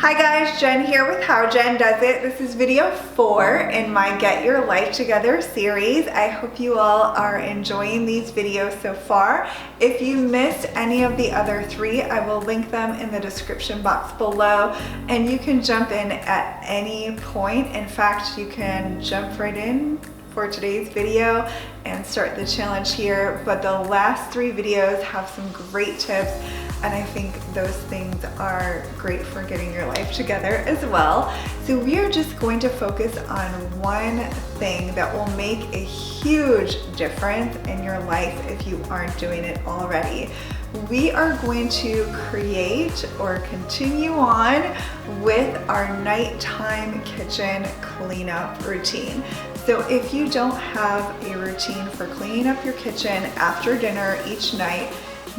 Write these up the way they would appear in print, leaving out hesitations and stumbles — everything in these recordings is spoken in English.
Hi guys, Jen here with How Jen Does It. This is video 4 in my Get Your Life Together series. I hope you all are enjoying these videos so far. If you missed any of the other 3, I will link them in the description box below and you can jump in at any point. In fact, you can jump right in for today's video and start the challenge here, but the last 3 videos have some great tips and I think those things are great for getting your life together as well. So we are just going to focus on one thing that will make a huge difference in your life if you aren't doing it already. We are going to create or continue on with our nighttime kitchen cleanup routine. So if you don't have a routine for cleaning up your kitchen after dinner each night,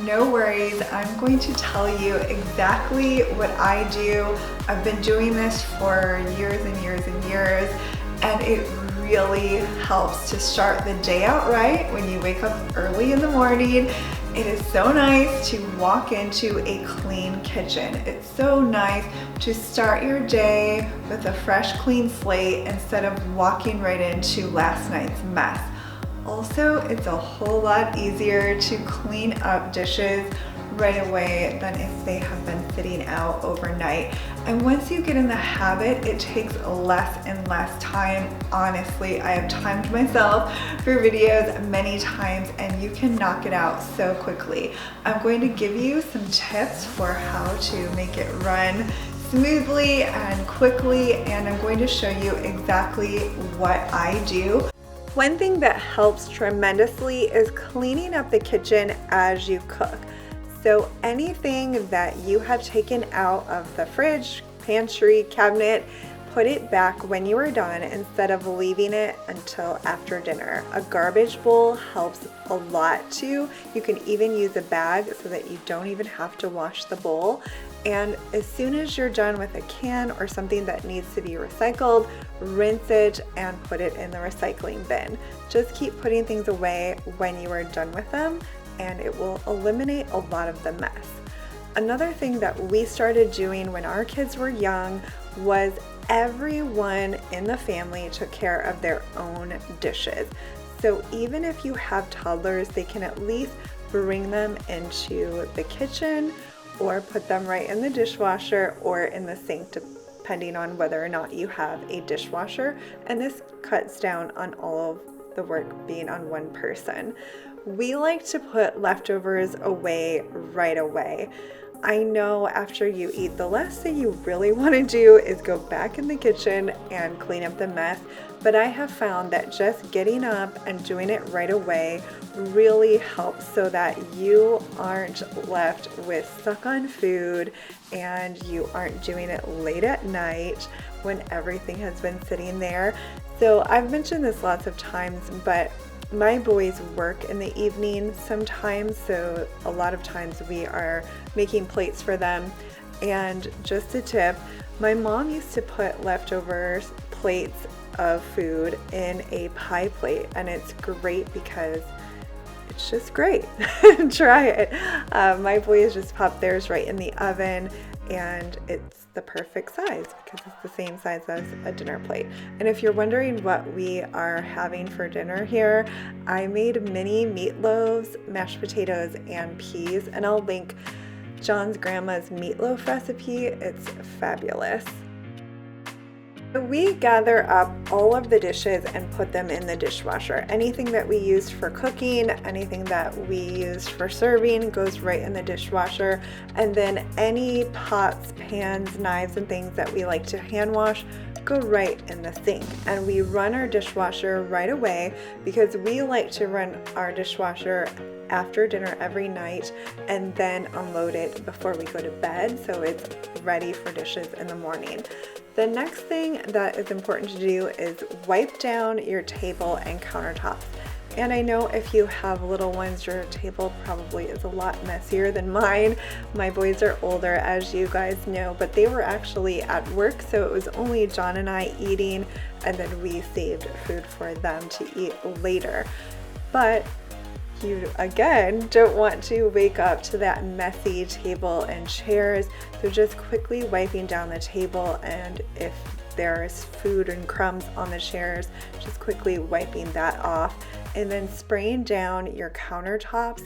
no worries, I'm going to tell you exactly what I do. I've been doing this for years and years and years, and it really helps to start the day out right when you wake up early in the morning. It is so nice to walk into a clean kitchen. It's so nice to start your day with a fresh, clean slate instead of walking right into last night's mess. Also, it's a whole lot easier to clean up dishes right away than if they have been sitting out overnight. And once you get in the habit, it takes less and less time. Honestly, I have timed myself for videos many times and you can knock it out so quickly. I'm going to give you some tips for how to make it run smoothly and quickly, and I'm going to show you exactly what I do. One thing that helps tremendously is cleaning up the kitchen as you cook. So anything that you have taken out of the fridge, pantry, cabinet, put it back when you are done instead of leaving it until after dinner. A garbage bowl helps a lot too. You can even use a bag so that you don't even have to wash the bowl. And as soon as you're done with a can or something that needs to be recycled, rinse it and put it in the recycling bin. Just keep putting things away when you are done with them and it will eliminate a lot of the mess. Another thing that we started doing when our kids were young was everyone in the family took care of their own dishes. So even if you have toddlers, they can at least bring them into the kitchen or put them right in the dishwasher or in the sink, depending on whether or not you have a dishwasher. And this cuts down on all of the work being on one person. We like to put leftovers away right away. I know after you eat, the last thing you really want to do is go back in the kitchen and clean up the mess, but I have found that just getting up and doing it right away really helps so that you aren't left with stuck on food and you aren't doing it late at night when everything has been sitting there. So I've mentioned this lots of times, but my boys work in the evening sometimes, so a lot of times we are making plates for them. And just a tip, my mom used to put leftovers plates of food in a pie plate, and it's great because it's just great. Try it. My boys just pop theirs right in the oven and it's the perfect size because it's the same size as a dinner plate. And if you're wondering what we are having for dinner here, I made mini meatloaves, mashed potatoes, and peas, and I'll link John's grandma's meatloaf recipe. It's fabulous. We gather up all of the dishes and put them in the dishwasher. Anything that we used for cooking, anything that we used for serving goes right in the dishwasher. And then any pots, pans, knives, and things that we like to hand wash go right in the sink. And we run our dishwasher right away because we like to run our dishwasher after dinner every night and then unload it before we go to bed so it's ready for dishes in the morning. The next thing that is important to do is wipe down your table and countertops. And I know if you have little ones, your table probably is a lot messier than mine. My boys are older, as you guys know, but they were actually at work, so it was only John and I eating, and then we saved food for them to eat later. But you again don't want to wake up to that messy table and chairs. So just quickly wiping down the table, and if there's food and crumbs on the chairs, just quickly wiping that off. And then spraying down your countertops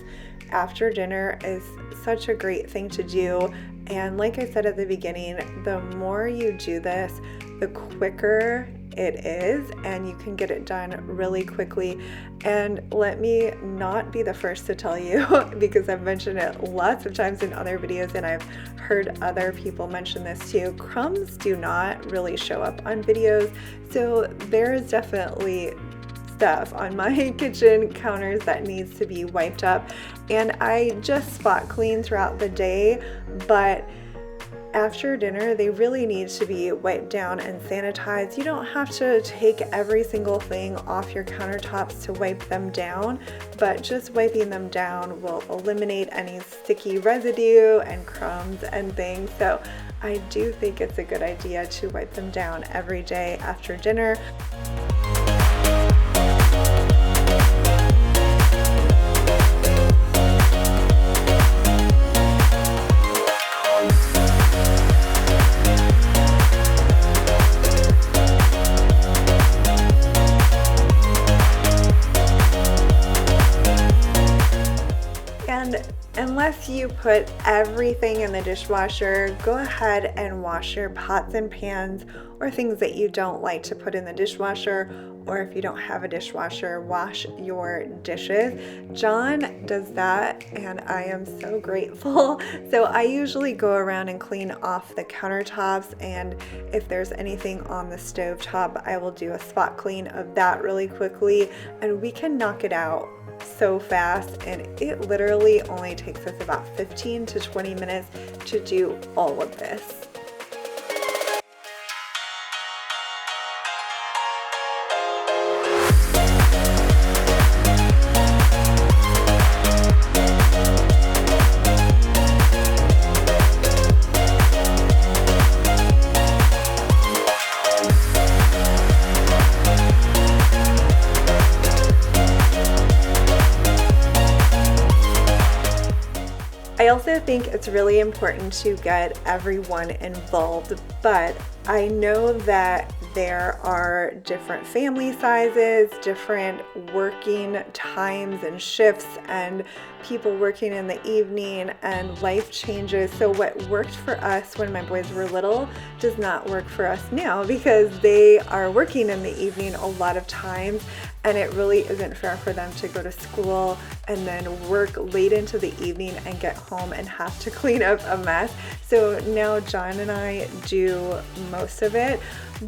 after dinner is such a great thing to do. And like I said at the beginning, the more you do this, the quicker it is, and you can get it done really quickly. And let me not be the first to tell you, because I've mentioned it lots of times in other videos, and I've heard other people mention this too. Crumbs do not really show up on videos, so there is definitely stuff on my kitchen counters that needs to be wiped up, and I just spot clean throughout the day, but after dinner they really need to be wiped down and sanitized. You don't have to take every single thing off your countertops to wipe them down, but just wiping them down will eliminate any sticky residue and crumbs and things. So I do think it's a good idea to wipe them down every day after dinner. Unless you put everything in the dishwasher, go ahead and wash your pots and pans or things that you don't like to put in the dishwasher, or if you don't have a dishwasher, wash your dishes. John does that, and I am so grateful. So I usually go around and clean off the countertops, and if there's anything on the stove top, I will do a spot clean of that really quickly, and we can knock it out so fast, and it literally only takes us about 15 to 20 minutes to do all of this. I also think it's really important to get everyone involved, but I know that there are different family sizes, different working times and shifts, and people working in the evening, and life changes. So what worked for us when my boys were little does not work for us now, because they are working in the evening a lot of times, and it really isn't fair for them to go to school and then work late into the evening and get home and have to clean up a mess. So now John and I do most of it,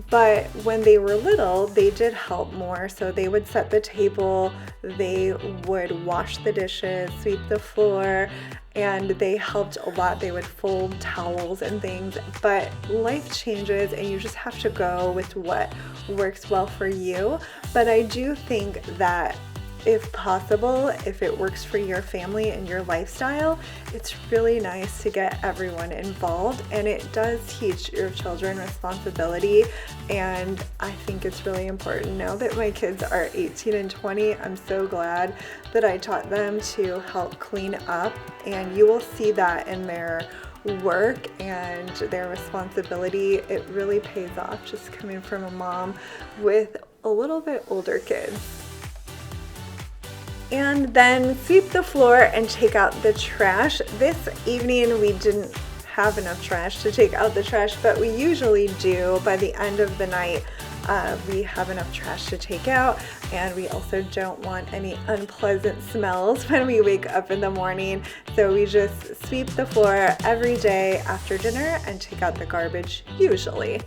but when they were little, they did help more. So they would set the table, they would wash the dishes, sweep the floor, and they helped a lot. They would fold towels and things, but life changes and you just have to go with what works well for you. But I do think that if possible, if it works for your family and your lifestyle, it's really nice to get everyone involved, and it does teach your children responsibility. And I think it's really important. Now that my kids are 18 and 20, I'm so glad that I taught them to help clean up, and you will see that in their work and their responsibility. It really pays off just coming from a mom with a little bit older kids. And then sweep the floor and take out the trash. This evening we didn't have enough trash to take out the trash, but we usually do. By the end of the night, we have enough trash to take out, and we also don't want any unpleasant smells when we wake up in the morning. So we just sweep the floor every day after dinner and take out the garbage usually.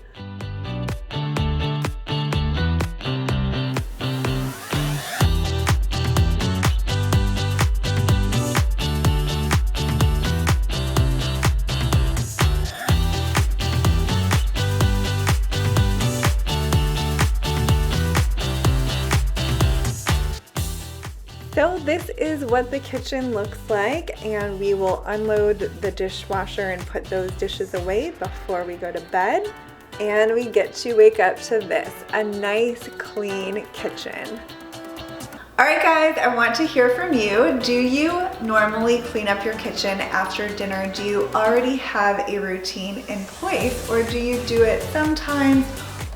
So this is what the kitchen looks like, and we will unload the dishwasher and put those dishes away before we go to bed. And we get to wake up to this, a nice clean kitchen. All right guys, I want to hear from you. Do you normally clean up your kitchen after dinner? Do you already have a routine in place, or do you do it sometimes,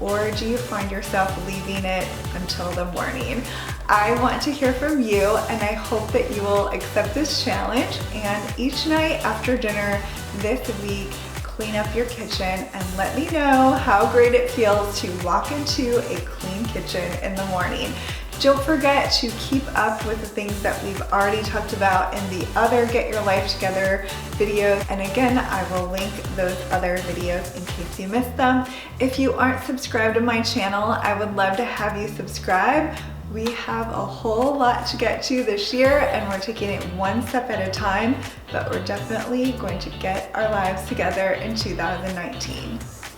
or do you find yourself leaving it until the morning? I want to hear from you, and I hope that you will accept this challenge and each night after dinner this week, clean up your kitchen and let me know how great it feels to walk into a clean kitchen in the morning. Don't forget to keep up with the things that we've already talked about in the other Get Your Life Together videos. And again, I will link those other videos in case you missed them. If you aren't subscribed to my channel, I would love to have you subscribe. We have a whole lot to get to this year and we're taking it one step at a time, but we're definitely going to get our lives together in 2019.